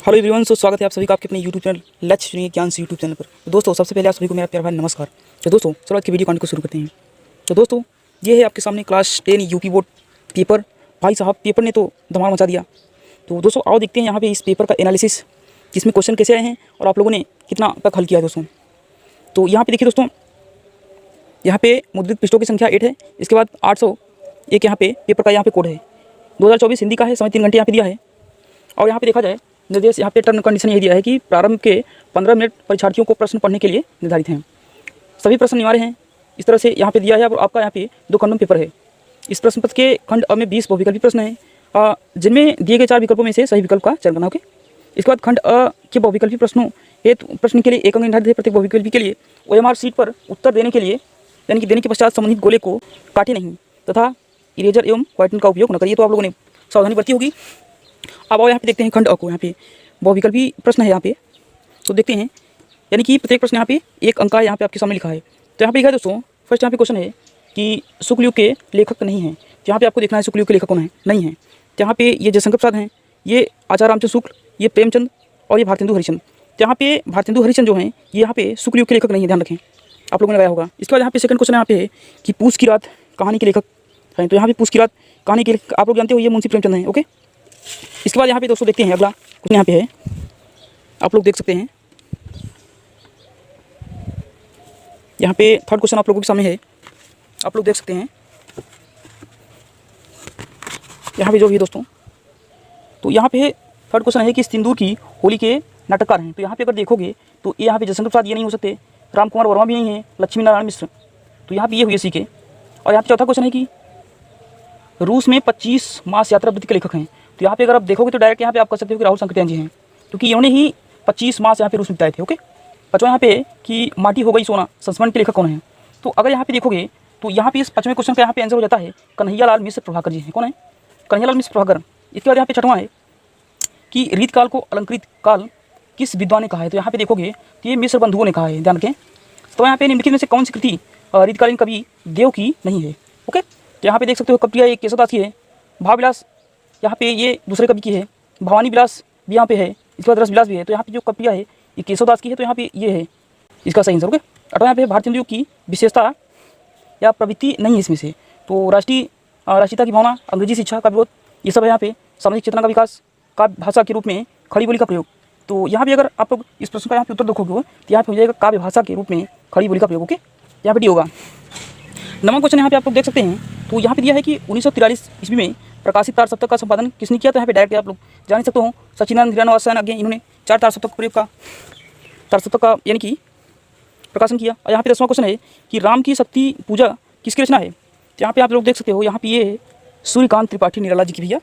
Hello everyone, स्वागत है आप सभी का आपके अपने यूट्यूब चैनल लक्ष्य चुनिए ज्ञान से यूट्यूब चैनल पर। तो दोस्तों, सबसे पहले आप सभी को मेरा प्यार भरा नमस्कार। तो दोस्तों, चलो आज की वीडियो कंटेंट को शुरू करते हैं। तो दोस्तों, ये है आपके सामने क्लास 10 यूपी बोर्ड पेपर। भाई साहब, पेपर ने तो धमाल मचा दिया। तो दोस्तों आओ देखते हैं यहाँ पे इस पेपर का एनालिसिस, इसमें क्वेश्चन कैसे आए हैं और आप लोगों ने कितना तक हल किया है दोस्तों। तो यहाँ पे देखिए दोस्तों, यहाँ पे मुद्रित पृष्ठों की संख्या 8 है। इसके बाद 801 यहाँ पे पेपर का यहाँ पे कोड है। 2024 हिंदी का है, समय 3 घंटे यहाँ पे दिया है। और यहाँ पे देखा जाए निर्देश, यहाँ पे टर्म कंडीशन ये दिया है कि प्रारंभ के 15 मिनट परीक्षार्थियों को प्रश्न पढ़ने के लिए निर्धारित हैं। सभी प्रश्न अनिवार्य हैं, इस तरह से यहाँ पे दिया है। और आपका यहाँ पे 2 खंडों में पेपर है। इस प्रश्न पत्र के खंड अ में 20 बहुविकल्पी प्रश्न हैं, जिनमें दिए गए 4 विकल्पों में से सही विकल्प का चयन करना। ओके, इसके बाद खंड अ के बहुविकल्पी प्रश्नों हेतु प्रश्न के लिए 1 अंक निर्धारित है। प्रत्येक बहुविकल्पी के लिए OMR सीट पर उत्तर देने के लिए यानी कि देने के पश्चात संबंधित गोले को काटे नहीं तथा इरेजर एवं व्हाइटनर का उपयोग न करिए। तो आप लोगों ने सावधानी बरती होगी। अब आओ यहाँ पे देखते हैं खंड अ को। यहाँ पे बहुविकल्पी प्रश्न है यहाँ पे, तो देखते हैं। यानी कि प्रत्येक प्रश्न यहाँ पे 1 अंक का यहाँ पे आपके सामने लिखा है। तो यहाँ पे लिखा है दोस्तों, फर्स्ट यहाँ पे क्वेश्चन है कि शुक्ल युग के लेखक नहीं हैं। तो यहाँ पे आपको देखना है शुक्ल युग के लेखक कौन है, नहीं है। तो यहाँ पे ये जयशंकर प्रसाद हैं, ये आचार्य रामचंद्र शुक्ल, ये प्रेमचंद और ये भारतेंदु हरिश्चंद्र। तो यहाँ पे भारतेंदु हरिश्चंद्र जो हैं ये यहाँ पे शुक्ल युग के लेखक नहीं है, ध्यान रखें, आप लोगों ने लगाया होगा। इसके बाद यहाँ पे सेकंड क्वेश्चन यहाँ पे है कि पूस की रात कहानी के लेखक हैं। तो यहाँ पे पूस की रात कहानी के लेखक आप लोग जानते हो, ये मुंशी प्रेमचंद हैं। ओके, इसके बाद यहाँ पे दोस्तों देखते हैं अगला क्वेश्चन यहाँ पे है, आप लोग देख सकते हैं। यहाँ पे थर्ड क्वेश्चन आप लोगों के सामने है, आप लोग देख सकते हैं यहाँ पे जो भी है दोस्तों। तो यहाँ पे थर्ड क्वेश्चन है कि सिंदूर की होली के नाटककार हैं। तो यहाँ पे अगर देखोगे तो ये यहाँ पे जयशंकर प्रसाद ये नहीं हो सकते, राम कुमार वर्मा भी नहीं है, लक्ष्मी नारायण मिश्र। तो यहाँ पे ये हुए सी के। और यहाँ पे चौथा क्वेश्चन है कि रूस में 25 मास यात्रा वृत्ति के लेखक हैं। तो यहाँ पे अगर आप देखोगे तो डायरेक्ट यहाँ पे आप कर सकते हो कि राहुल संकृत्यायन जी हैं, क्योंकि इन्होंने ही 25 मास यहाँ पे रूस में बिताए थे। ओके, पाँचवां यहाँ पे कि माटी हो गई सोना संस्मरण के लेखक कौन है। तो अगर यहाँ पे देखोगे तो यहाँ पे इस 5वें क्वेश्चन का यहाँ पे आंसर हो जाता है कन्हैयालाल मिश्र प्रभाकर जी हैं। कौन है? कन्हैयालाल मिश्र प्रभाकर। इसके बाद यहाँ पे छठवां है कि रीत काल को अलंकृत काल किस विद्वान ने कहा है। तो यहाँ पे देखोगे तो ये मिश्र बंधुओं ने कहा है, ध्यान रखें। तो यहाँ पे निम्नलिखित में से कौन सी कृति रीतकालीन कवि देव की नहीं है। ओके, तो यहाँ पे देख सकते हो कविता एक केशवदास की है, भावविलास यहाँ पे ये दूसरे कवि की है, भवानी विलास भी यहाँ पे है, इसके बाद रस विलास भी है। तो यहाँ पे जो कविता है ये केशवदास की है, तो यहाँ पे ये है इसका सही आंसर। ओके, अठवां यहाँ पे भारतेंदु की विशेषता या प्रवृत्ति नहीं है इसमें से। तो राष्ट्रीयता की भावना, अंग्रेजी शिक्षा का विरोध, ये सब है यहाँ पे। सामाजिक चेतना का विकास, काव्य भाषा के रूप में खड़ी बोली का प्रयोग। तो यहाँ पे अगर आप लोग इस प्रश्न का यहाँ पे उत्तर देखोगे तो यहाँ पे हो जाएगा काव्य भाषा के रूप में खड़ी बोली का प्रयोग। ओके, यहाँ पे डी होगा। नवा क्वेश्चन यहाँ पे आप लोग देख सकते हैं। तो यहाँ पे दिया है कि 1943 ईस्वी में प्रकाशित तार सप्तक का संपादन किसने किया। तो यहाँ पे डायरेक्ट आप लोग जान सकते हो सचिदानंद हिरानवास आगे इन्होंने 4 तार सप्तक प्रयोग का तार सप्तक का यानी कि प्रकाशन किया। और यहाँ पे 10वां क्वेश्चन है कि राम की शक्ति पूजा किसकी रचना है। तो यहाँ पे आप लोग देख सकते हो, यहाँ पे ये है सूर्यकांत त्रिपाठी निराला जी की भैया,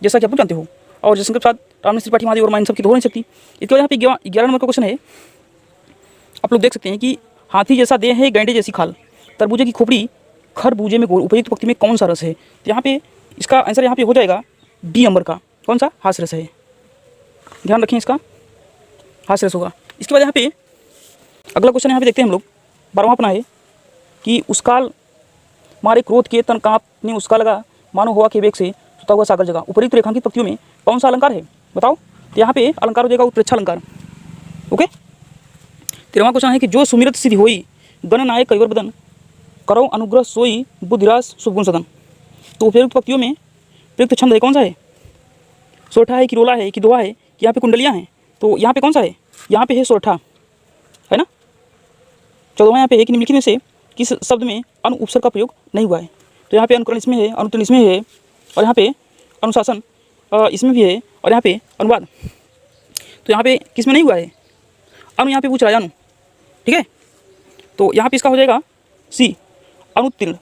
जैसा कि आप लोग जानते हो। और जयशंकर प्रसाद, रामनिवास त्रिपाठी, महादेव वर्मा, इन सब की तो हो नहीं सकती। इसके बाद यहाँ पे 11 नंबर का क्वेश्चन है, आप लोग देख सकते हैं कि हाथी जैसा देह है, गैंडे जैसी खाल, तरबूजे की खोपड़ी, खरबूजे में गोल, उपयुक्त पंक्ति में कौन सा रस है। तो यहाँ पे इसका आंसर यहाँ पे हो जाएगा डी नंबर का, कौन सा? हास्य रस है, ध्यान रखें, इसका हास्य रस होगा। इसके बाद यहाँ पे अगला क्वेश्चन यहाँ पे देखते हैं हम लोग, 12वां अपना है कि उस काल मारे क्रोध के तन कांपने उसका लगा, मानो हवा के वेग से सुता हुआ सागर जगह। उपयुक्त रेखांकित पंक्तियों में कौन सा अलंकार है बताओ। तो यहाँ पे अलंकार हो जाएगा उत्प्रेक्षा अलंकार। ओके, 13वां क्वेश्चन है कि जो सुमिरत सिद्धि होई गण नायक कईवर बदन, करो अनुग्रह सोई बुद्धिरास शुभगुण सदन। तो उपयुक्त पंक्तियों में प्रयुक्त छंद है कौन सा है? सोरठा है कि रोला है कि दोहा है कि यहाँ पे कुंडलियाँ हैं। तो यहाँ पे कौन सा है? यहाँ पे है सोरठा, है ना। 14वां यहाँ पे है कि निम्नलिखित में से किस शब्द में अनु उपसर्ग का प्रयोग नहीं हुआ है। तो यहाँ पे अनुकरण इसमें है, अनुत्तरण इसमें है, और यहाँ पे अनुशासन इसमें भी है, और यहाँ पे अनुवाद। तो यहाँ पे किस में नहीं हुआ है? अनु यहाँ पे पूछ रहा है, अनु, ठीक है। तो यहाँ पे इसका हो जाएगा सी, अनुत्तीर्ण।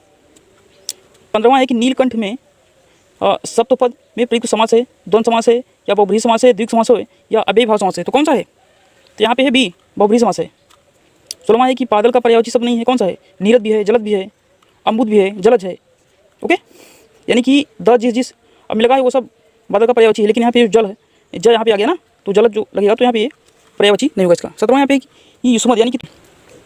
15वां है कि नीलकंठ में सप्तपद में प्रयुक्त समास है, द्वंद्व समास है, या बहुब्रीहि समास है, द्विग समास है, या अव्ययी भाव समास है। तो कौन सा है? तो यहाँ पे है बी, बहुब्रीहि समास है। 16वां है कि बादल का पर्यायवाची शब्द नहीं है, कौन सा है? नीरद भी है, जलद भी है, अम्बुद भी है, जलज है। ओके, यानी कि द जिस अब लगा है वो सब बादल का पर्यायवाची है, लेकिन यहाँ पे जल है, जल यहाँ पे आ गया ना, तो जलद जो लगेगा तो यहाँ पे पर्यायवाची नहीं होगा इसका। 17वां यहाँ पे ये युष्मद यानी कि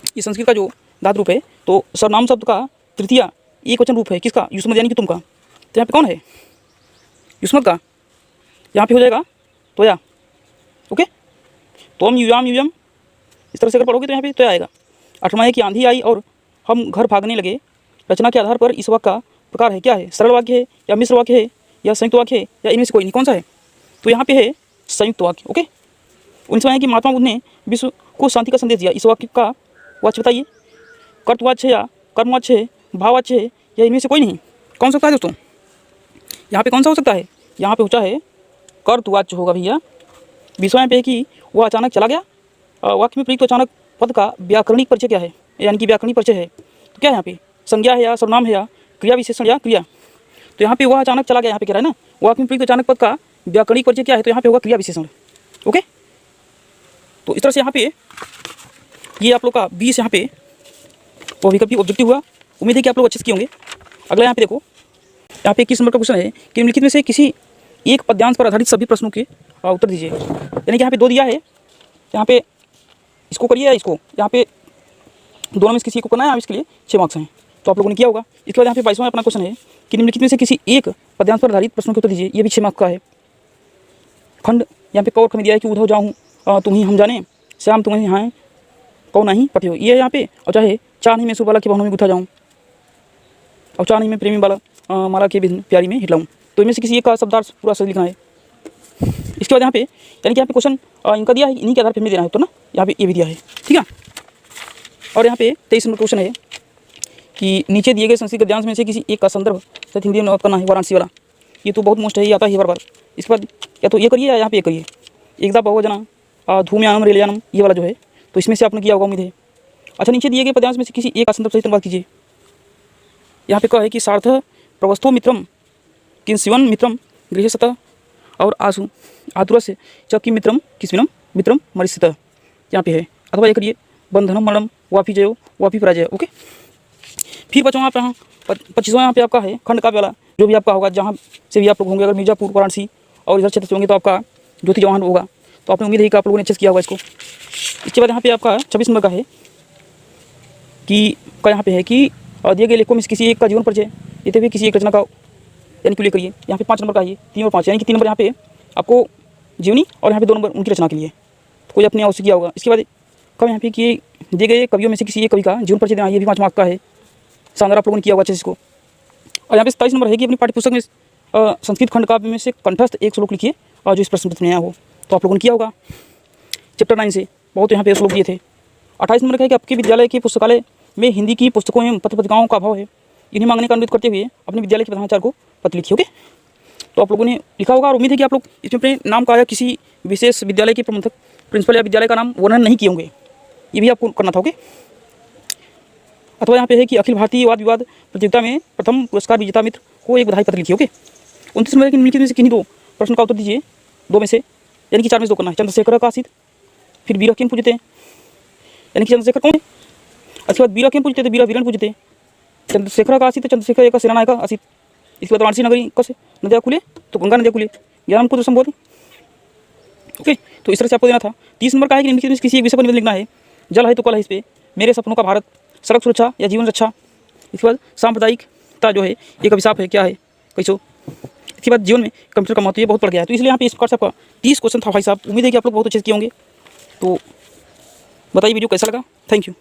ये संस्कृत का जो धातु रूप है। तो सर्वनाम शब्द का तृतीय एक वचन रूप है किसका? युष्मद यानी कि तुम का। तो यहाँ पे कौन है युष्मद का? यहाँ पे हो जाएगा त्वया, ओके, तोम युयाम युयम, इस तरह से अगर पढ़ोगे तो यहाँ पे तो आएगा। 8वां है कि आंधी आई और हम घर भागने लगे। रचना के आधार पर इस वाक्य का प्रकार है क्या है, सरल वाक्य है या मिश्र वाक्य है या संयुक्त वाक्य है या इनमें से कोई नहीं, कौन सा है? तो यहाँ पे है संयुक्त वाक्य। ओके, 19वां है कि महात्मा बुद्ध ने विश्व को शांति का संदेश दिया। इस वाक्य का वाच्य बताइए, कर्तवाच्य है या कर्मवाच्य है, भाववाच्य है या इनमें से कोई नहीं, कौन सकता है दोस्तों? यहाँ पे कौन सा हो सकता है? यहाँ पे होता है कर्तवाच्य होगा भैया। 20वां पे है कि वह अचानक चला गया। वाक्य में प्रयुक्त अचानक पद का व्याकरणिक परिचय क्या है, यानी कि व्याकरणिक परिचय है तो क्या है यहाँ पे, संज्ञा है या सर्वनाम है या क्रिया विशेषण या क्रिया? तो यहाँ पे वह अचानक चला गया, यहाँ पे कह रहा है ना, वाक्य में प्रयुक्त अचानक पद का व्याकरणिक परिचय क्या है, तो यहाँ पे होगा क्रिया विशेषण। ओके, तो इस तरह से यहाँ पे ये आप लोग का 20 यहाँ पे वो विकल्प ऑब्जेक्टिव हुआ। उम्मीद है कि आप लोग अच्छे से किए होंगे। अगला यहाँ पे देखो, यहाँ पे 21 नंबर का क्वेश्चन है कि निम्नलिखित में से किसी एक पद्यांश पर आधारित सभी प्रश्नों के उत्तर दीजिए। यानी कि यहाँ पे 2 दिया है, यहाँ पे इसको करिए या इसको, यहाँ पे दोनों में से किसी को करना है, इसके लिए 6 मार्क्स हैं, तो आप लोगों ने किया होगा। इसके बाद यहाँ पे 22वां अपना क्वेश्चन है कि निम्नलिखित में से किसी एक पद्यांश पर आधारित प्रश्नों के उत्तर दीजिए। ये भी 6 मार्क्स का है। खंड यहाँ पे कौर खंड दिया है कि उधो जाऊँ तुम ही हम जाने, श्याम तुम्हें यहाँ कौ नहीं पटे हो, ये है यहाँ पे। और चाहे चाह नहीं मैं सुर वाला के भावों में गुथा जाऊँ, और चाह नहीं मैं प्रेमी वाला माला के बिन प्यारी में हिलाऊँ, तो इनमें से किसी एक का शब्दार्थ पूरा सही लिखना है। इसके बाद यहाँ पे यानी कि यहाँ पे क्वेश्चन इनका दिया है, इन्हीं के आधार पर हमें देना है तो ना, यहाँ पे ये भी दिया है, ठीक है। और यहाँ पे 23 नंबर क्वेश्चन है कि नीचे दिए गए संस्कृत गद्यांश में से किसी एक का संदर्भ सहित हिंदी में अनुवाद करना है, वाराणसी वाला। ये तो बहुत मोस्ट है, ये आता है बार बार। इसके बाद या तो ये करिए या यहाँ पे ये करिए, एकदा बहुवचना धूमयानम रेलयानम, ये वाला जो है, तो इसमें से आपने किया होगा उम्मीद है। अच्छा, नीचे दिए गए पद्यांश में से किसी एक का संदर्भ सहित अनुवाद कीजिए। यहाँ पे कहा है कि सार्थ प्रवस्थो मित्रम किन शिवन मित्रम गृह सतः और आसु आतुरस्य चकी मित्रम किसमिनम मित्रम मरिष्यत, यहाँ पे है। अथवा ये करिए बंधनम मरणम वापी जयो वापी पराजय। ओके, फिर 25वां पे 25वां यहाँ पे आपका है खंड काव्य वाला, जो भी आपका होगा जहाँ से भी आप लोग होंगे, अगर मिर्जापुर वाराणसी और इधर क्षेत्र से होंगे तो आपका ज्योति जवाहर होगा। तो आपने उम्मीद है कि आप लोगों ने अच्छे से किया होगा इसको। इसके बाद यहाँ पे आपका 26 नंबर का है कि यहाँ पे है कि दिए गए लेखों में किसी एक का जीवन परिचय देते हुए किसी एक रचना का यानी कि करिए। यहाँ पे 5 नंबर का है, 3 और 5 यानी कि 3 नंबर यहाँ पे आपको जीवनी और यहाँ पे 2 नंबर उनकी रचना के लिए, तो कोई अपने अवश्य किया होगा। इसके बाद कब यहाँ पे कि दिए गए कवियों में से किसी एक कवि का जीवन परिचय देना, ये भी 5 मार्क्स का है। शानदार, आप लोगों ने किया होगा अच्छे से इसको। और यहाँ पे 27 नंबर है कि अपनी पाठ्यपुस्तक में संस्कृत खंड काव्य में से कंठस्थ एक श्लोक लिखिए और जो इस प्रश्न पत्र में आया हो, तो आप लोगों ने किया होगा चैप्टर 9 से। बहुत यहाँ पे श्लोक दिए थे। 28 नंबर का है कि आपके विद्यालय के पुस्तकालय में हिंदी की पुस्तकों एवं पत्र पत्रिकाओं का अभाव है, इन्हें मांगने का अनुरोध करते हुए अपने विद्यालय के प्रधानाचार्य को पत्र लिखिए। ओके, तो आप लोगों ने लिखा होगा और उम्मीद है कि आप लोग इसमें अपने नाम का या किसी विशेष विद्यालय के प्रबंधक प्रिंसिपल या विद्यालय का नाम वर्णन नहीं किए होंगे, ये भी आपको करना था। ओके, अथवा यहाँ पे है कि अखिल भारतीय वाद विवाद प्रतियोगिता में प्रथम पुरस्कार विजेता मित्र को एक बधाई पत्र लिखिए। ओके, 29 नंबर की निम्नलिखित में से किन्हीं 2 प्रश्न का उत्तर दीजिए, 2 में से, यानी कि 4 में से 2 करना है। चंद्रशेखर का आसित, फिर बीरा किम पूजते, यानी कि चंद्रशेखर कौन है, उसके बाद बीरा किम पूजते थे, बीरा वीरन पूजते। चंद्रशेखर का आसित, चंद्रशेखर एक सेनानायक आसित। इसके बाद वाराणसी नगरी कसे नदिया खुले, तो गंगा नदिया खुले, ज्ञानम पुत्र संबोधि। ओके, तो इस तरह से आपको देना था। 30 नंबर का है कि निम्नलिखित में किसी एक विषय पर निबंध लिखना है। जल है तो कल है इस पे, मेरे सपनों का भारत, सड़क सुरक्षा या जीवन रक्षा। इसके बाद सांप्रदायिकता जो है एक अभिशाप है, क्या है, कैसो। इसके बाद जीवन में कंप्यूटर का महत्व, ये बहुत पड़ गया है। तो इसलिए यहाँ पे इस प्रकार से आपका 30 क्वेश्चन था भाई साहब। उम्मीद है कि आप लोग बहुत अच्छे से किए होंगे। तो बताइए वीडियो कैसा लगा। Thank you.